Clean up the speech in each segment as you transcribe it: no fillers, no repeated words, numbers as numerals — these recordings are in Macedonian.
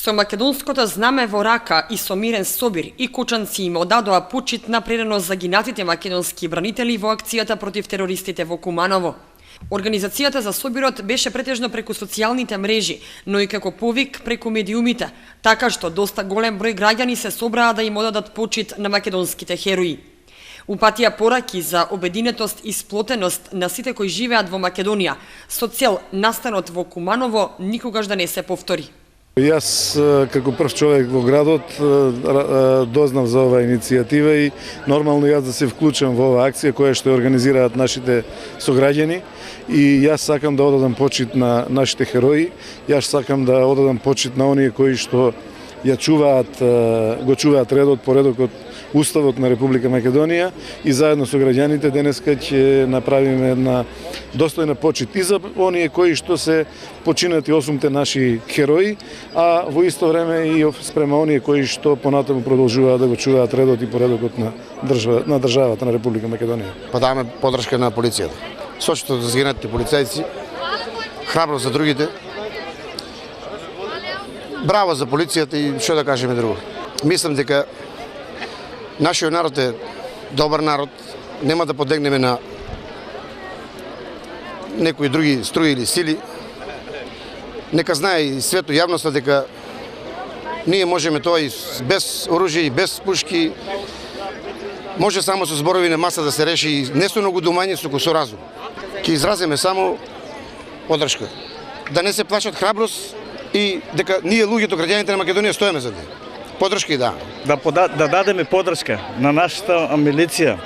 Со македонското знаме во рака и со мирен собир и кучанци им одадоа почит на предано загинатите македонски бранители во акцијата против терористите во Куманово. Организацијата за собирот беше претежно преку социјалните мрежи, но и како повик преку медиумите, така што доста голем број граѓани се собраа да им одадат почит на македонските херои. Упатија пораки за обединетост и сплотеност на сите кои живеат во Македонија, со цел настанот во Куманово никогаш да не се повтори. Јас, како прв човек во градот, дознав за оваа иницијатива и нормално јас да се вклучам во оваа акција која што организираат нашите сограѓани. И јас сакам да одадам почит на нашите херои, јас сакам да одадам почит на оние кои што го чуваат редот, поредокот, Уставот на Република Македонија и заедно со граѓаните денеска ќе направиме една достојна почит и за оние кои што се починати 8 наши херои, а во исто време и спрема оние кои што понатаму продолжуваат да го чуваат редот и поредокот на државата на Република Македонија. Па даваме подршка на полицијата. Сочето за загинатите полицајци, храбро за другите. Браво за полицијата и што да кажеме друго. Мислам дека нашиот народ е добар народ, нема да подегнеме на некои други струи или сили. Нека знае и свето јавноста дека ние можеме тоа и без оружје и без пушки. Може само со зборови на маса да се реши и не со многу думање, туку со разум. Ќе изразиме само подршка. Да не се плашат, храброст и дека ние луѓето, граѓаните на Македонија стоиме за нив. Подршка и да дадеме подршка на нашата милиција.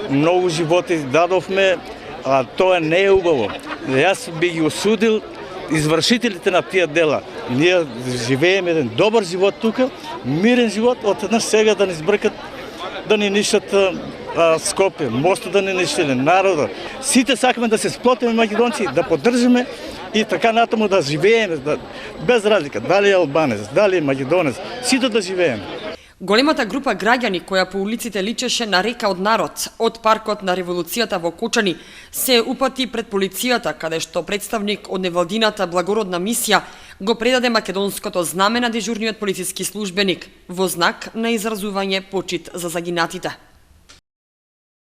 Многу животи дадовме, а тоа не е убаво. Јас би ги осудил извршителите на тие дела. Ние живееме еден добар живот тука, мирен живот, од една сега да ни збркат, да ни нишат Скопје, мостот да ни нишиле, народа. Сите сакаме да се сплотиме македонци, да поддржиме и така натаму да живееме, без разлика, дали е албанец, дали е македонец, сите да живееме. Големата група граѓани која по улиците личеше на река од народ, од паркот на револуцијата во Кочани, се упати пред полицијата, каде што представник од невладината благородна мисија го предаде македонското знаме на дежурниот полициски службеник во знак на изразување почит за загинатите.